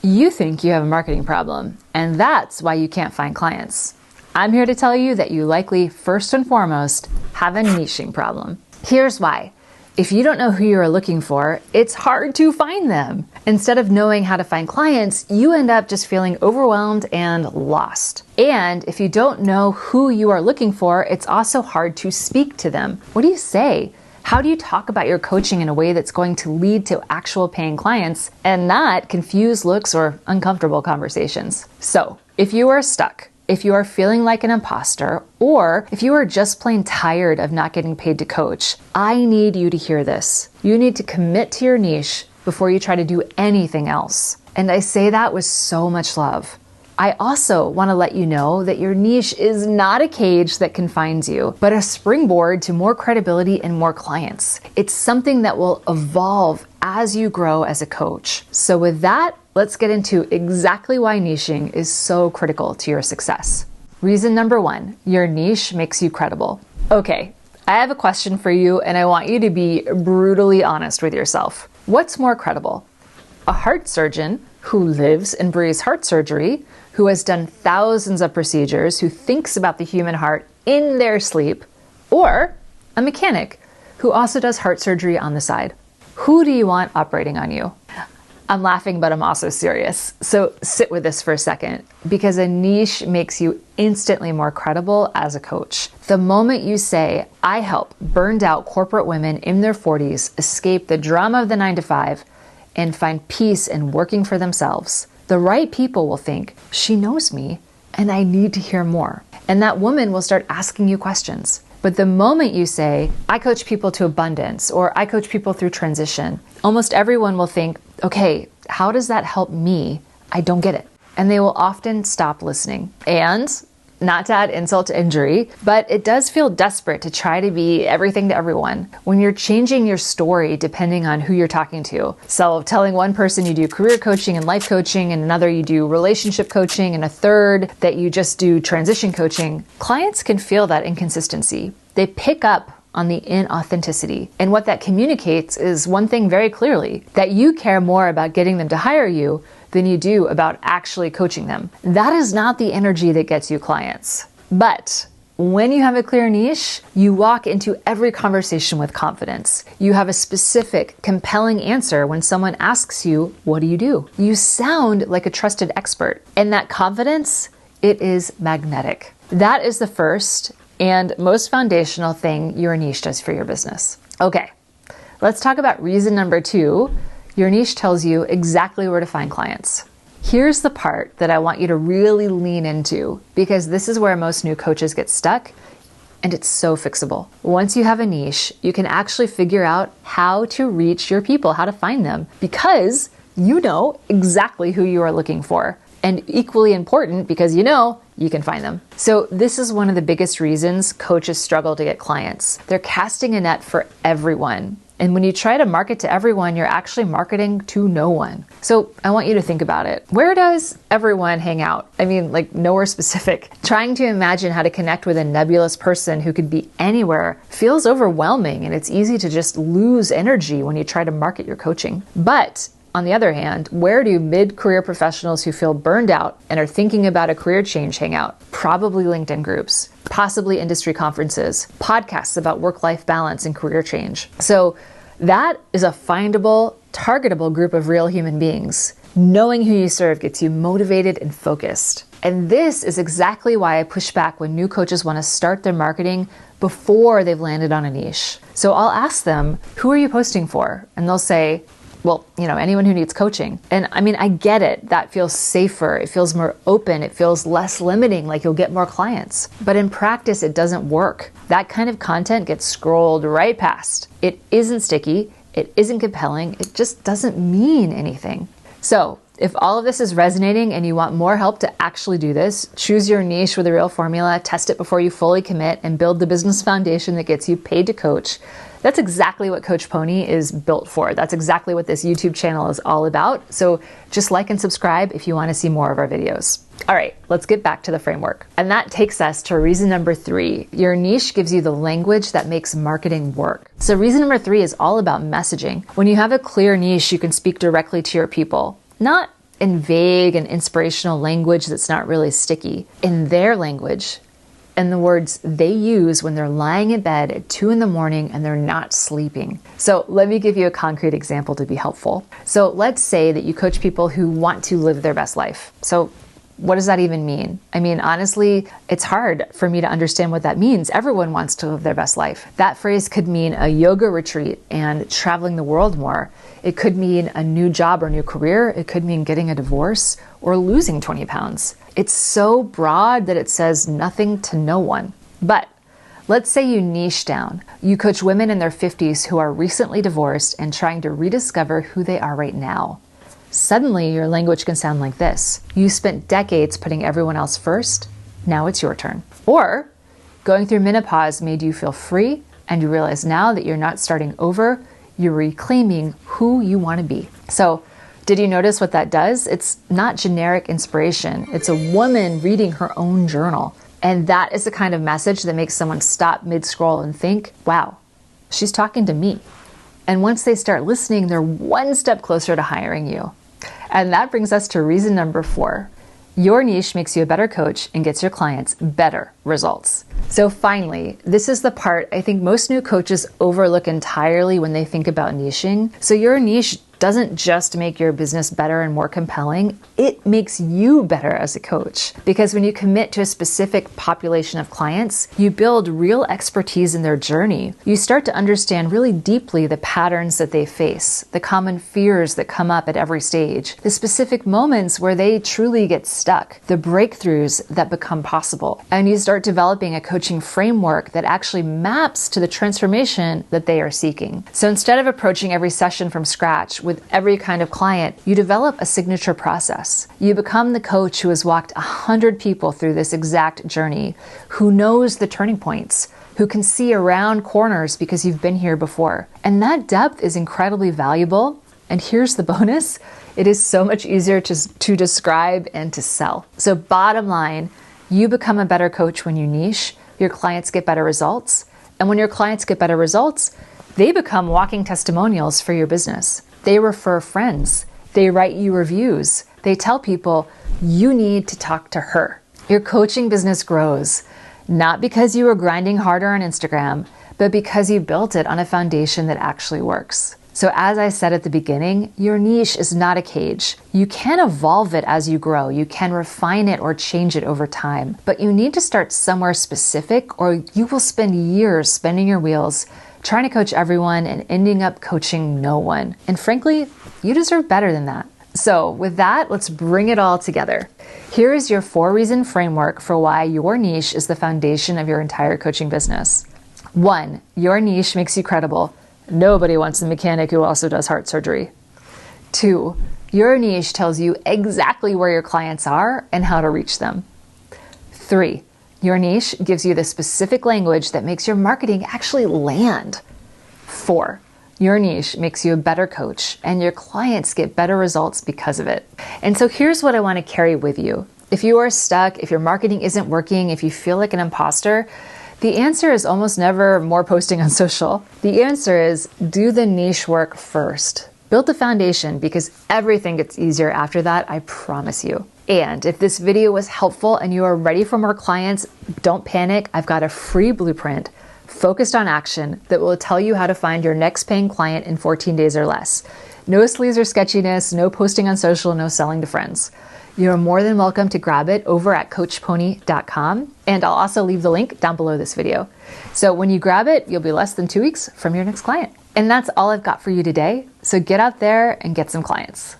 You think you have a marketing problem, and that's why you can't find clients. I'm here to tell you that you likely, first and foremost, have a niching problem. Here's why. If you don't know who you are looking for, it's hard to find them. Instead of knowing how to find clients, you end up just feeling overwhelmed and lost. And if you don't know who you are looking for, it's also hard to speak to them. What do you say? How do you talk about your coaching in a way that's going to lead to actual paying clients and not confused looks or uncomfortable conversations? So, if you are stuck, if you are feeling like an imposter, or if you are just plain tired of not getting paid to coach, I need you to hear this. You need to commit to your niche before you try to do anything else. And I say that with so much love. I also want to let you know that your niche is not a cage that confines you, but a springboard to more credibility and more clients. It's something that will evolve as you grow as a coach. So with that, let's get into exactly why niching is so critical to your success. Reason number 1, your niche makes you credible. Okay, I have a question for you, and I want you to be brutally honest with yourself. What's more credible? A heart surgeon who lives and breathes heart surgery, who has done thousands of procedures, who thinks about the human heart in their sleep, or a mechanic who also does heart surgery on the side? Who do you want operating on you? I'm laughing, but I'm also serious. So sit with this for a second, because a niche makes you instantly more credible as a coach. The moment you say, I help burned out corporate women in their 40s escape the drama of the 9-to-5 and find peace in working for themselves, the right people will think, she knows me and I need to hear more. And that woman will start asking you questions. But the moment you say, I coach people to abundance, or I coach people through transition, almost everyone will think, okay, how does that help me? I don't get it. And they will often stop listening. And not to add insult to injury, but it does feel desperate to try to be everything to everyone when you're changing your story depending on who you're talking to. So telling one person you do career coaching and life coaching, and another you do relationship coaching, and a third that you just do transition coaching, clients can feel that inconsistency. They pick up on the inauthenticity. And what that communicates is one thing very clearly, that you care more about getting them to hire you than you do about actually coaching them. That is not the energy that gets you clients. But when you have a clear niche, you walk into every conversation with confidence. You have a specific, compelling answer when someone asks you, what do you do? You sound like a trusted expert. And that confidence, it is magnetic. That is the first and most foundational thing your niche does for your business. Okay, let's talk about reason number 2. Your niche tells you exactly where to find clients. Here's the part that I want you to really lean into, because this is where most new coaches get stuck, and it's so fixable. Once you have a niche, you can actually figure out how to reach your people, how to find them, because you know exactly who you are looking for. And equally important, because you know you can find them. So this is one of the biggest reasons coaches struggle to get clients. They're casting a net for everyone. And when you try to market to everyone, you're actually marketing to no one. So I want you to think about it. Where does everyone hang out? I mean, like nowhere specific. Trying to imagine how to connect with a nebulous person who could be anywhere feels overwhelming, and it's easy to just lose energy when you try to market your coaching. But on the other hand, where do mid-career professionals who feel burned out and are thinking about a career change hang out? Probably LinkedIn groups, possibly industry conferences, podcasts about work-life balance and career change. So that is a findable, targetable group of real human beings. Knowing who you serve gets you motivated and focused. And this is exactly why I push back when new coaches want to start their marketing before they've landed on a niche. So I'll ask them, who are you posting for? And they'll say, well, anyone who needs coaching. And I mean, I get it. That feels safer. It feels more open. It feels less limiting, like you'll get more clients. But in practice, it doesn't work. That kind of content gets scrolled right past. It isn't sticky. It isn't compelling. It just doesn't mean anything. So if all of this is resonating and you want more help to actually do this, choose your niche with a real formula, test it before you fully commit, and build the business foundation that gets you paid to coach. That's exactly what Coach Pony is built for. That's exactly what this YouTube channel is all about. So just like and subscribe if you want to see more of our videos. All right, let's get back to the framework. And that takes us to reason number 3. Your niche gives you the language that makes marketing work. So reason number 3 is all about messaging. When you have a clear niche, you can speak directly to your people. Not in vague and inspirational language that's not really sticky, in their language, and the words they use when they're lying in bed at 2 a.m. and they're not sleeping. So let me give you a concrete example to be helpful. So let's say that you coach people who want to live their best life. So what does that even mean? I mean, honestly, it's hard for me to understand what that means. Everyone wants to live their best life. That phrase could mean a yoga retreat and traveling the world more. It could mean a new job or new career. It could mean getting a divorce or losing 20 pounds. It's so broad that it says nothing to no one. But let's say you niche down. You coach women in their 50s who are recently divorced and trying to rediscover who they are right now. Suddenly, your language can sound like this. You spent decades putting everyone else first. Now it's your turn. Or going through menopause made you feel free, and you realize now that you're not starting over, you're reclaiming who you want to be. So, did you notice what that does? It's not generic inspiration. It's a woman reading her own journal. And that is the kind of message that makes someone stop mid-scroll and think, wow, she's talking to me. And once they start listening, they're one step closer to hiring you. And that brings us to reason number 4. Your niche makes you a better coach and gets your clients better results. So finally, this is the part I think most new coaches overlook entirely when they think about niching. So your niche doesn't just make your business better and more compelling, it makes you better as a coach. Because when you commit to a specific population of clients, you build real expertise in their journey. You start to understand really deeply the patterns that they face, the common fears that come up at every stage, the specific moments where they truly get stuck, the breakthroughs that become possible. And you start developing a coaching framework that actually maps to the transformation that they are seeking. So instead of approaching every session from scratch with every kind of client, you develop a signature process. You become the coach who has walked 100 people through this exact journey, who knows the turning points, who can see around corners because you've been here before. And that depth is incredibly valuable. And here's the bonus. It is so much easier to describe and to sell. So bottom line, you become a better coach when you niche, your clients get better results. And when your clients get better results, they become walking testimonials for your business. They refer friends. They write you reviews. They tell people, you need to talk to her. Your coaching business grows, not because you were grinding harder on Instagram, but because you built it on a foundation that actually works. So as I said at the beginning, your niche is not a cage. You can evolve it as you grow. You can refine it or change it over time. But you need to start somewhere specific or you will spend years spinning your wheels trying to coach everyone and ending up coaching no one. And frankly, you deserve better than that. So with that, let's bring it all together. Here is your 4-reason framework for why your niche is the foundation of your entire coaching business. 1, your niche makes you credible. Nobody wants a mechanic who also does heart surgery. 2, your niche tells you exactly where your clients are and how to reach them. 3, your niche gives you the specific language that makes your marketing actually land. 4, your niche makes you a better coach and your clients get better results because of it. And so here's what I want to carry with you. If you are stuck, if your marketing isn't working, if you feel like an imposter, the answer is almost never more posting on social. The answer is do the niche work first. Build the foundation because everything gets easier after that, I promise you. And if this video was helpful and you are ready for more clients, don't panic. I've got a free blueprint focused on action that will tell you how to find your next paying client in 14 days or less. No sleaze or sketchiness, no posting on social, no selling to friends. You're more than welcome to grab it over at coachpony.com. And I'll also leave the link down below this video. So when you grab it, you'll be less than 2 weeks from your next client. And that's all I've got for you today. So get out there and get some clients.